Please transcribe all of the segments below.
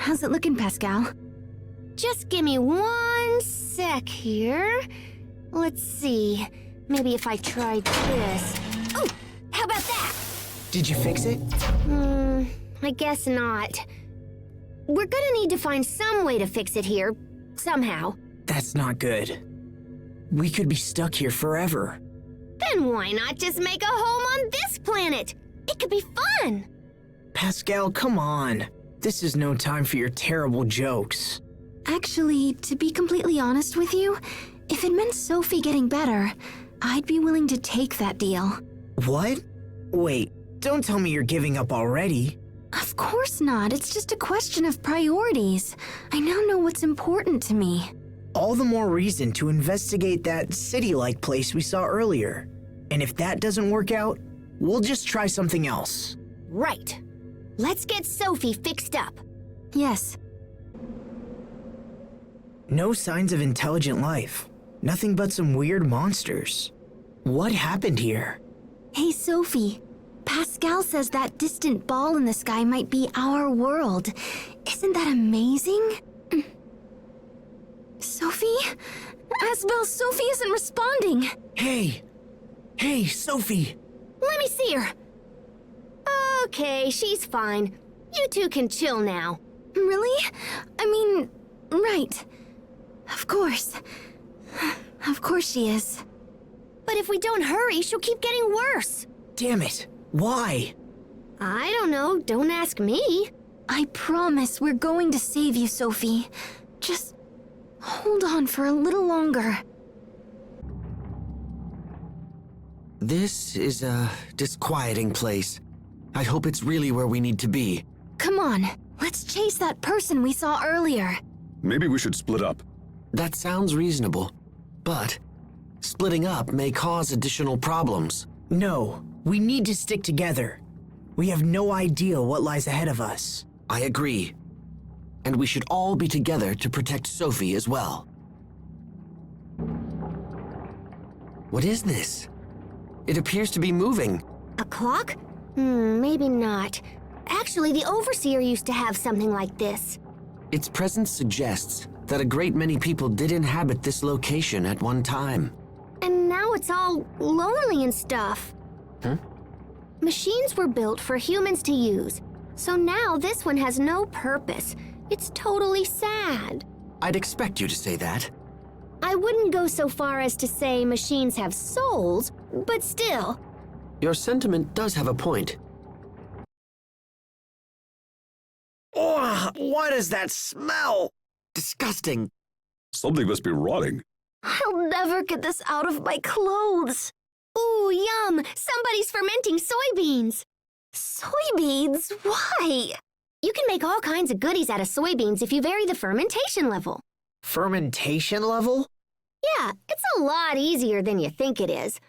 How's it looking, Pascal? Just give me 1 sec here. Let's see. Maybe if I tried this. Oh, how about that? Did you fix it? I guess not. We're gonna need to find some way to fix it here, somehow. That's not good. We could be stuck here forever. Then why not just make a home on this planet? It could be fun! Pascal, come on. This is no time for your terrible jokes. Actually, to be completely honest with you, if it meant Sophie getting better, I'd be willing to take that deal. What? Wait, don't tell me you're giving up already. Of course not. It's just a question of priorities. I now know what's important to me. All the more reason to investigate that city-like place we saw earlier. And if that doesn't work out, we'll just try something else. Right. Let's get Sophie fixed up. Yes. No signs of intelligent life. Nothing but some weird monsters. What happened here? Hey, Sophie. Pascal says that distant ball in the sky might be our world. Isn't that amazing? Sophie? Asbel, Sophie isn't responding. Hey, Sophie. Let me see her. Okay, she's fine. You two can chill now. Really? I mean, right. Of course. Of course she is. But if we don't hurry, she'll keep getting worse. Damn it. Why? I don't know. Don't ask me. I promise we're going to save you, Sophie. Just hold on for a little longer. This is a disquieting place. I hope it's really where we need to be. Come on, let's chase that person we saw earlier. Maybe we should split up. That sounds reasonable, but splitting up may cause additional problems. No, we need to stick together. We have no idea what lies ahead of us. I agree. And we should all be together to protect Sophie as well. What is this? It appears to be moving. A clock? Maybe not. Actually, the Overseer used to have something like this. Its presence suggests that a great many people did inhabit this location at one time. And now it's all lonely and stuff. Machines were built for humans to use, so now this one has no purpose. It's totally sad. I'd expect you to say that. I wouldn't go so far as to say machines have souls, but still. Your sentiment does have a point. Oh, what is that smell? Disgusting. Something must be rotting. I'll never get this out of my clothes. Ooh, yum! Somebody's fermenting soybeans! Soybeans? Why? You can make all kinds of goodies out of soybeans if you vary the fermentation level. Fermentation level? Yeah, it's a lot easier than you think it is.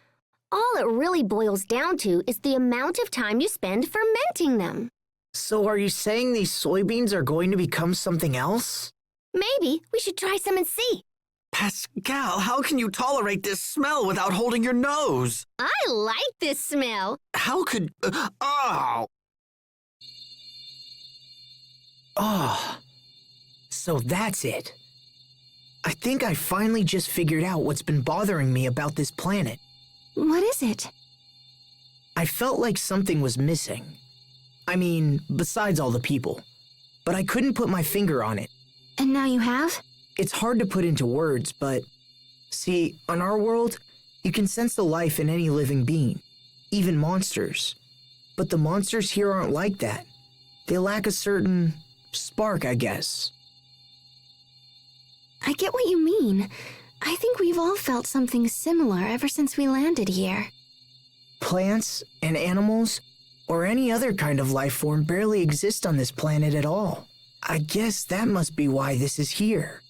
All it really boils down to is the amount of time you spend fermenting them. So are you saying these soybeans are going to become something else? Maybe we should try some and see. Pascal, how can you tolerate this smell without holding your nose? I like this smell. How could... oh! Oh, so that's it. I think I finally just figured out what's been bothering me about this planet. What is it? I felt like something was missing. I mean, besides all the people. But I couldn't put my finger on it. And now you have? It's hard to put into words, but... See, on our world, you can sense the life in any living being, even monsters. But the monsters here aren't like that. They lack a certain spark, I guess. I get what you mean. I think we've all felt something similar ever since we landed here. Plants and animals, or any other kind of life form barely exist on this planet at all. I guess that must be why this is here.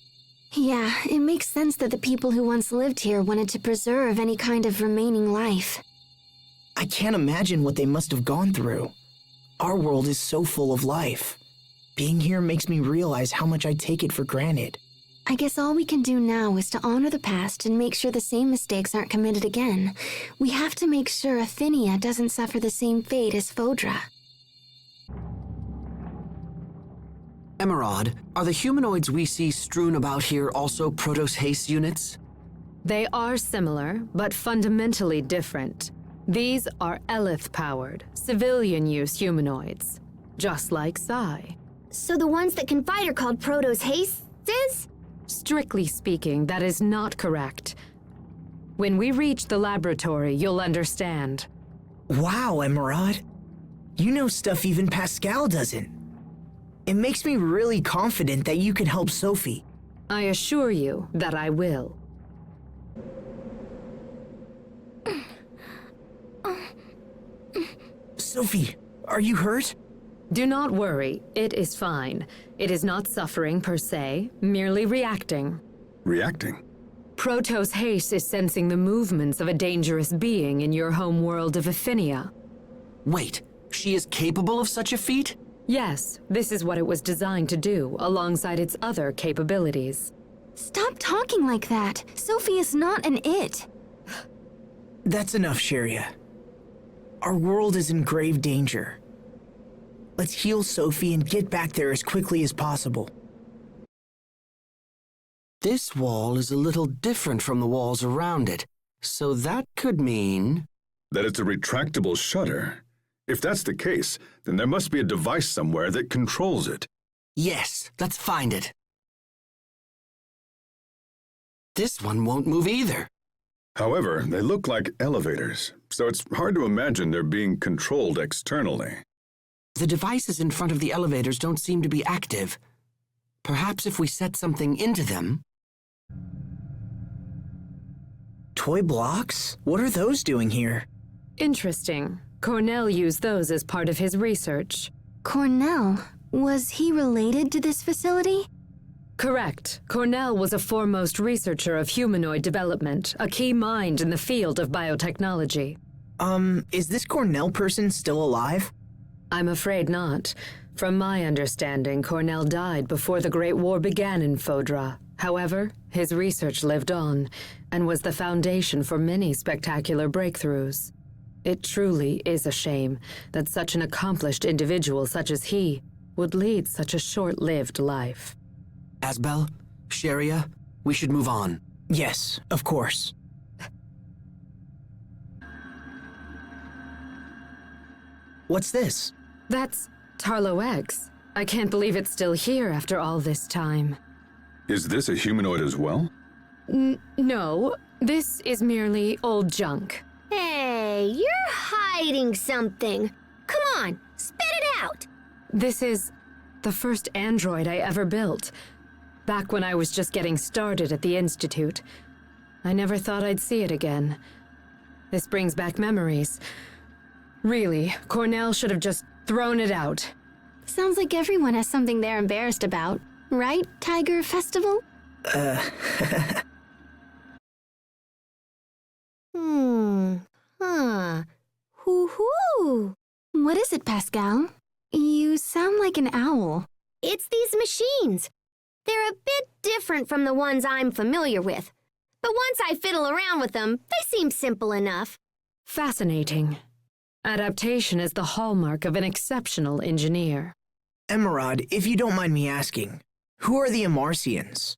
Yeah, it makes sense that the people who once lived here wanted to preserve any kind of remaining life. I can't imagine what they must have gone through. Our world is so full of life. Being here makes me realize how much I take it for granted. I guess all we can do now is to honor the past and make sure the same mistakes aren't committed again. We have to make sure Afinia doesn't suffer the same fate as Fodra. Emeraude, are the humanoids we see strewn about here also Protos Haste units? They are similar, but fundamentally different. These are Elith-powered, civilian-use humanoids, just like Psy. So the ones that can fight are called Protos Hastes? Strictly speaking, that is not correct. When we reach the laboratory, you'll understand. Wow, Emeraude. You know stuff even Pascal doesn't. It makes me really confident that you can help Sophie. I assure you that I will. Sophie, are you hurt? Do not worry, it is fine. It is not suffering per se, merely reacting. Reacting? Protos Haste is sensing the movements of a dangerous being in your home world of Aphinia. Wait, she is capable of such a feat? Yes, this is what it was designed to do, alongside its other capabilities. Stop talking like that. Sophie is not an it. That's enough, Cheria. Our world is in grave danger. Let's heal Sophie and get back there as quickly as possible. This wall is a little different from the walls around it, so that could mean... That it's a retractable shutter. If that's the case, then there must be a device somewhere that controls it. Yes, let's find it. This one won't move either. However, they look like elevators, so it's hard to imagine they're being controlled externally. The devices in front of the elevators don't seem to be active. Perhaps if we set something into them... Toy blocks? What are those doing here? Interesting. Cornel used those as part of his research. Cornel? Was he related to this facility? Correct. Cornel was a foremost researcher of humanoid development, a key mind in the field of biotechnology. Is this Cornel person still alive? I'm afraid not. From my understanding, Cornel died before the Great War began in Fodra. However, his research lived on, and was the foundation for many spectacular breakthroughs. It truly is a shame that such an accomplished individual such as he would lead such a short-lived life. Asbel, Cheria, we should move on. Yes, of course. What's this? That's Tarlo X. I can't believe it's still here after all this time. Is this a humanoid as well? No, this is merely old junk. Hey, you're hiding something. Come on, spit it out. This is the first android I ever built. Back when I was just getting started at the Institute. I never thought I'd see it again. This brings back memories. Really, Cornel should have just thrown it out. Sounds like everyone has something they're embarrassed about. Right, Tiger Festival? Hoo-hoo. What is it, Pascal? You sound like an owl. It's these machines. They're a bit different from the ones I'm familiar with. But once I fiddle around with them, they seem simple enough. Fascinating. Adaptation is the hallmark of an exceptional engineer. Emeraude, if you don't mind me asking, who are the Amarcians?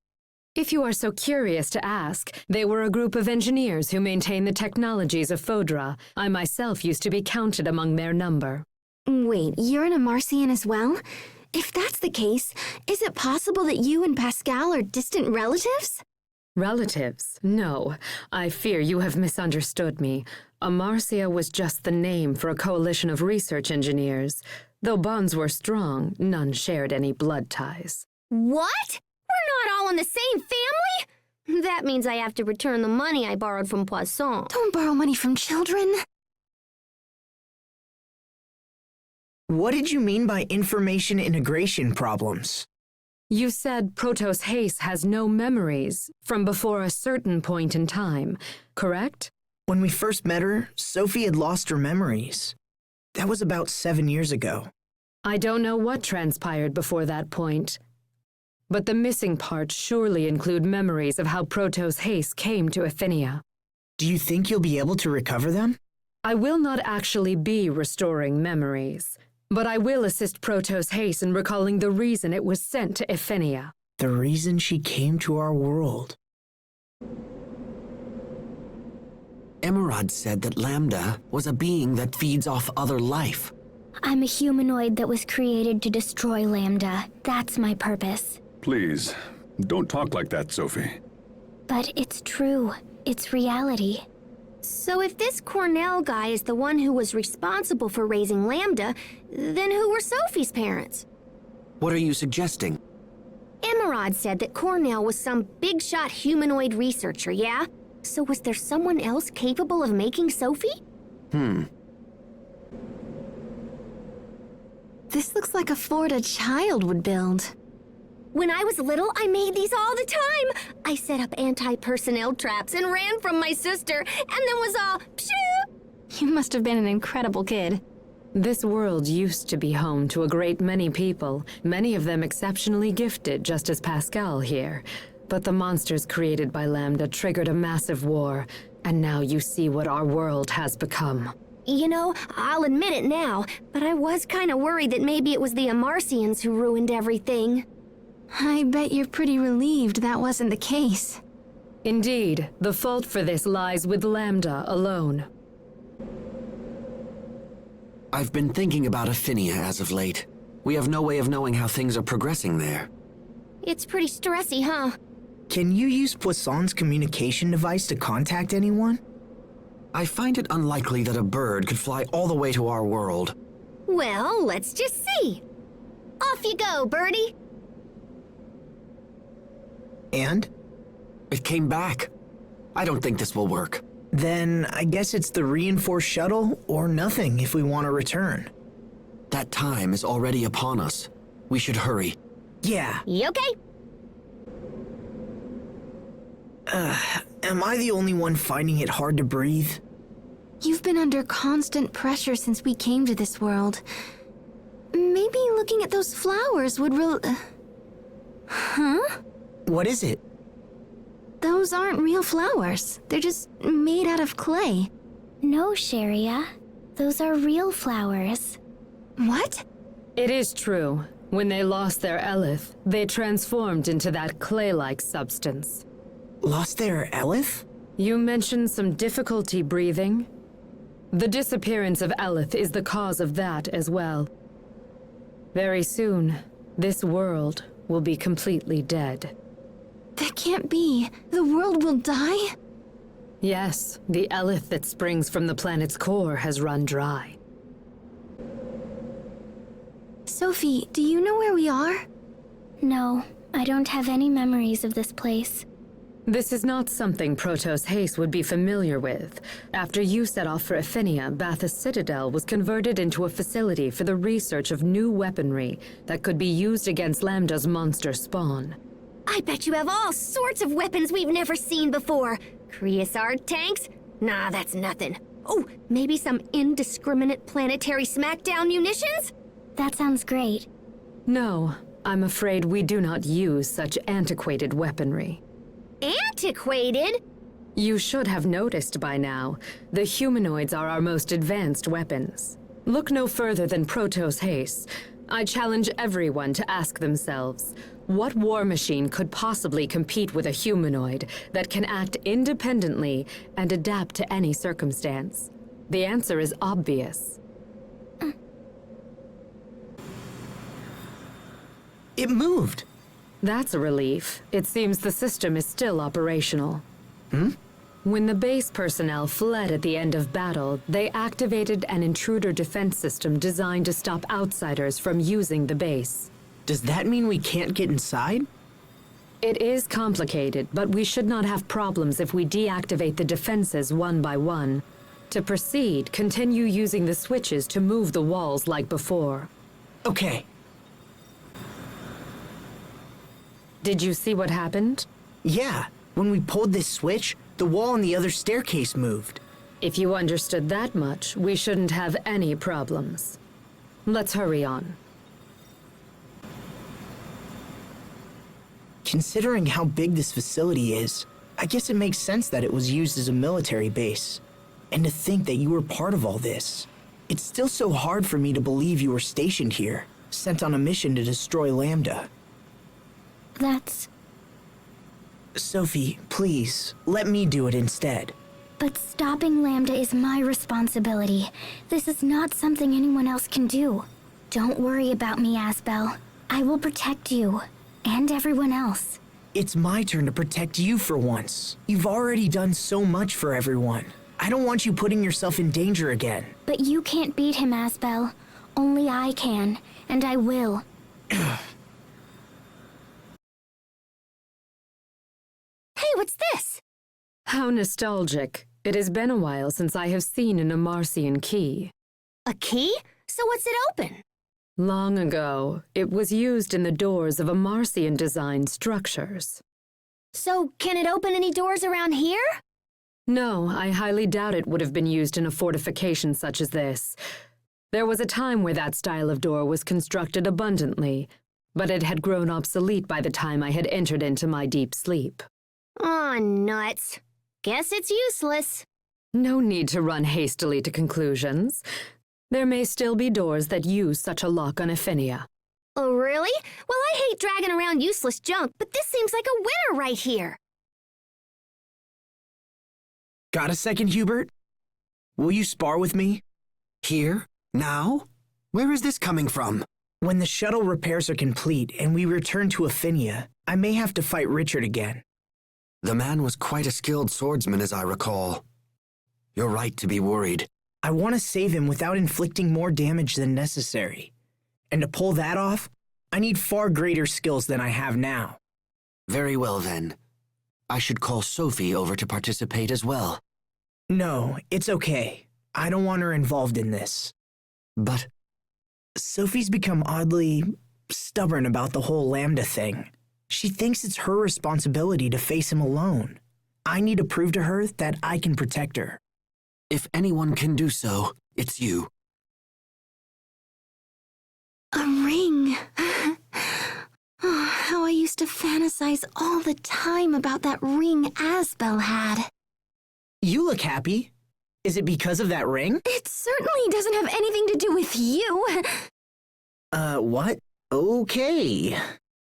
If you are so curious to ask, they were a group of engineers who maintain the technologies of Fodra. I myself used to be counted among their number. Wait, you're an Amarcian as well? If that's the case, is it possible that you and Pascal are distant relatives? Relatives? No. I fear you have misunderstood me. Amarcia was just the name for a coalition of research engineers. Though bonds were strong, none shared any blood ties. What? We're not all in the same family? That means I have to return the money I borrowed from Poisson. Don't borrow money from children. What did you mean by information integration problems? You said Protos Haste has no memories from before a certain point in time, correct? When we first met her, Sophie had lost her memories. That was about 7 years ago. I don't know what transpired before that point. But the missing parts surely include memories of how Protos Haste came to Aphinia. Do you think you'll be able to recover them? I will not actually be restoring memories. But I will assist Protos Haste in recalling the reason it was sent to Ephenia. The reason she came to our world. Emeraude said that Lambda was a being that feeds off other life. I'm a humanoid that was created to destroy Lambda. That's my purpose. Please, don't talk like that, Sophie. But it's true. It's reality. So if this Cornel guy is the one who was responsible for raising Lambda, then who were Sophie's parents? What are you suggesting? Emeraude said that Cornel was some big-shot humanoid researcher, yeah? So was there someone else capable of making Sophie? This looks like a Fodra child would build. When I was little, I made these all the time. I set up anti-personnel traps and ran from my sister, and then was all, pshoo! You must have been an incredible kid. This world used to be home to a great many people, many of them exceptionally gifted, just as Pascal here. But the monsters created by Lambda triggered a massive war, and now you see what our world has become. You know, I'll admit it now, but I was kind of worried that maybe it was the Amarcians who ruined everything. I bet you're pretty relieved that wasn't the case. Indeed, the fault for this lies with Lambda alone. I've been thinking about Ephenia as of late. We have no way of knowing how things are progressing there. It's pretty stressy, huh? Can you use Poisson's communication device to contact anyone? I find it unlikely that a bird could fly all the way to our world. Well, let's just see. Off you go, birdie. And? It came back. I don't think this will work. Then I guess it's the reinforced shuttle or nothing if we want to return. That time is already upon us. We should hurry. Yeah. You okay? Am I the only one finding it hard to breathe? You've been under constant pressure since we came to this world. Maybe looking at those flowers would Huh? What is it? Those aren't real flowers. They're just made out of clay. No, Cheria. Those are real flowers. What? It is true. When they lost their Elith, they transformed into that clay-like substance. Lost their Elith? You mentioned some difficulty breathing. The disappearance of Elith is the cause of that as well. Very soon, this world will be completely dead. That can't be. The world will die? Yes, the Elith that springs from the planet's core has run dry. Sophie, do you know where we are? No, I don't have any memories of this place. This is not something Protos Haste would be familiar with. After you set off for Ephenia, Bathos Citadel was converted into a facility for the research of new weaponry that could be used against Lambda's monster spawn. I bet you have all sorts of weapons we've never seen before. Creosote tanks? Nah, that's nothing. Oh, maybe some indiscriminate planetary smackdown munitions? That sounds great. No, I'm afraid we do not use such antiquated weaponry. Antiquated? You should have noticed by now, the humanoids are our most advanced weapons. Look no further than Protos Haste. I challenge everyone to ask themselves, what war machine could possibly compete with a humanoid that can act independently and adapt to any circumstance? The answer is obvious. It moved. That's a relief. It seems the system is still operational. When the base personnel fled at the end of battle, they activated an Intruder Defense system designed to stop outsiders from using the base. Does that mean we can't get inside? It is complicated, but we should not have problems if we deactivate the defenses one by one. To proceed, continue using the switches to move the walls like before. Okay. Did you see what happened? Yeah, when we pulled this switch, the wall on the other staircase moved. If you understood that much, we shouldn't have any problems. Let's hurry on. Considering how big this facility is, I guess it makes sense that it was used as a military base. And to think that you were part of all this. It's still so hard for me to believe you were stationed here, sent on a mission to destroy Lambda. That's... Sophie, please, let me do it instead. But stopping Lambda is my responsibility. This is not something anyone else can do. Don't worry about me, Asbel. I will protect you, and everyone else. It's my turn to protect you for once. You've already done so much for everyone. I don't want you putting yourself in danger again. But you can't beat him, Asbel. Only I can, and I will. Hey, what's this? How nostalgic. It has been a while since I have seen an Amarcian key. A key? So what's it open? Long ago, it was used in the doors of Amarcian-designed structures. So can it open any doors around here? No, I highly doubt it would have been used in a fortification such as this. There was a time where that style of door was constructed abundantly, but it had grown obsolete by the time I had entered into my deep sleep. Aw, nuts. Guess it's useless. No need to run hastily to conclusions. There may still be doors that use such a lock on Ephenia. Oh, really? Well, I hate dragging around useless junk, but this seems like a winner right here. Got a second, Hubert? Will you spar with me? Here? Now? Where is this coming from? When the shuttle repairs are complete and we return to Ephenia, I may have to fight Richard again. The man was quite a skilled swordsman, as I recall. You're right to be worried. I want to save him without inflicting more damage than necessary. And to pull that off, I need far greater skills than I have now. Very well, then. I should call Sophie over to participate as well. No, it's okay. I don't want her involved in this. But Sophie's become oddly stubborn about the whole Lambda thing. She thinks it's her responsibility to face him alone. I need to prove to her that I can protect her. if anyone can do so, it's you. A ring. Oh, how I used to fantasize all the time about that ring Asbel had. You look happy. Is it because of that ring? It certainly doesn't have anything to do with you. What? Okay.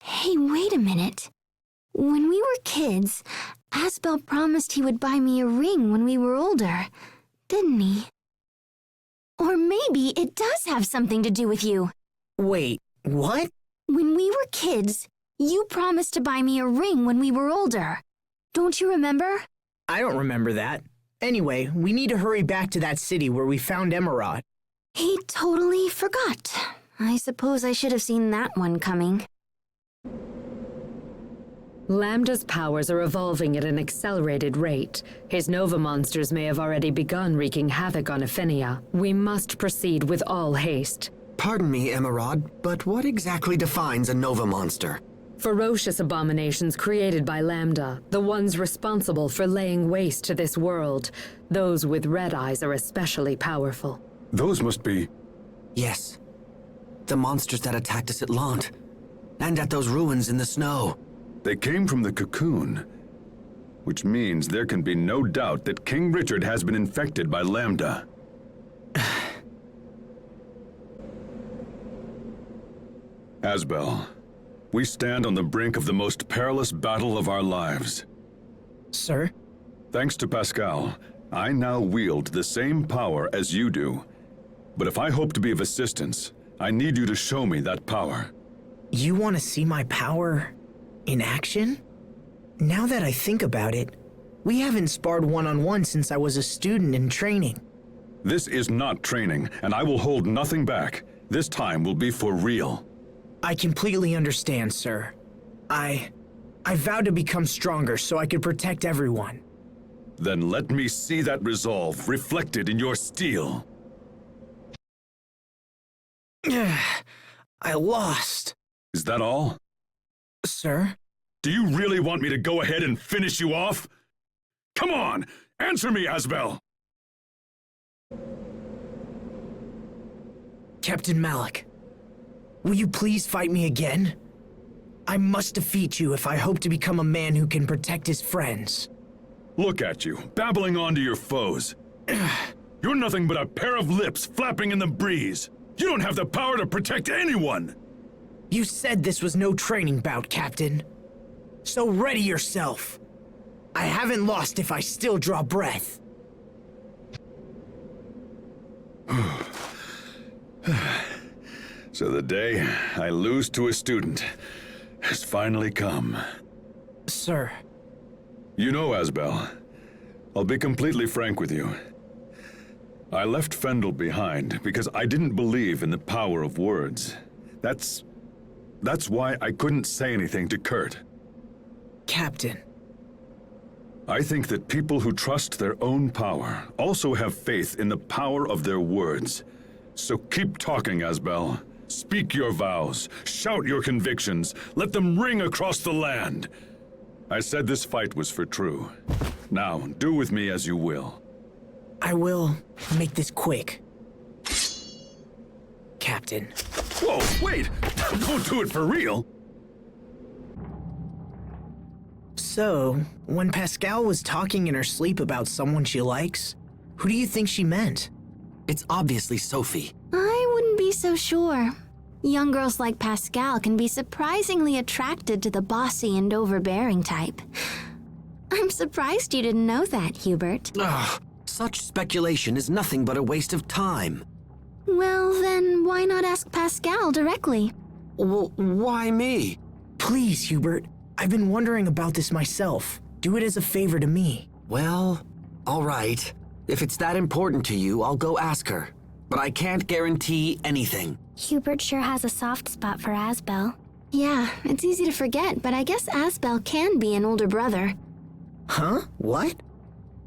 Hey, wait a minute. When we were kids, Asbel promised he would buy me a ring when we were older, didn't he? Or maybe it does have something to do with you. Wait, what? When we were kids, you promised to buy me a ring when we were older. Don't you remember? I don't remember that. Anyway, we need to hurry back to that city where we found Emeraude. He totally forgot. I suppose I should have seen that one coming. Lambda's powers are evolving at an accelerated rate. His Nova monsters may have already begun wreaking havoc on Ephenia. We must proceed with all haste. Pardon me, Emeraude, but what exactly defines a Nova monster? Ferocious abominations created by Lambda, the ones responsible for laying waste to this world. Those with red eyes are especially powerful. Those must be... Yes. The monsters that attacked us at Lant. And at those ruins in the snow. They came from the cocoon, which means there can be no doubt that King Richard has been infected by Lambda. Asbel, we stand on the brink of the most perilous battle of our lives. Sir? Thanks to Pascal, I now wield the same power as you do. But if I hope to be of assistance, I need you to show me that power. You want to see my power in action? Now that I think about it, we haven't sparred one-on-one since I was a student in training. This is not training, and I will hold nothing back. This time will be for real. I completely understand, sir. I vowed to become stronger so I could protect everyone. Then let me see that resolve reflected in your steel. I lost. Is that all? Sir? Do you really want me to go ahead and finish you off? Come on! Answer me, Asbel! Captain Malik, will you please fight me again? I must defeat you if I hope to become a man who can protect his friends. Look at you, babbling on to your foes. You're nothing but a pair of lips flapping in the breeze. You don't have the power to protect anyone! You said this was no training bout, Captain. So ready yourself. I haven't lost if I still draw breath. So the day I lose to a student has finally come. Sir. You know, Asbel, I'll be completely frank with you. I left Fendel behind because I didn't believe in the power of words. That's why I couldn't say anything to Kurt. Captain. I think that people who trust their own power also have faith in the power of their words. So keep talking, Asbel. Speak your vows. Shout your convictions. Let them ring across the land. I said this fight was for true. Now, do with me as you will. I will make this quick. Captain. Whoa, wait! Don't do it for real! So, when Pascal was talking in her sleep about someone she likes, who do you think she meant? It's obviously Sophie. I wouldn't be so sure. Young girls like Pascal can be surprisingly attracted to the bossy and overbearing type. I'm surprised you didn't know that, Hubert. Ugh, such speculation is nothing but a waste of time. Well, then why not ask Pascal directly? Well, why me? Please, Hubert. I've been wondering about this myself. Do it as a favor to me. Well, all right. If it's that important to you, I'll go ask her. But I can't guarantee anything. Hubert sure has a soft spot for Asbel. Yeah, it's easy to forget, but I guess Asbel can be an older brother. Huh? What?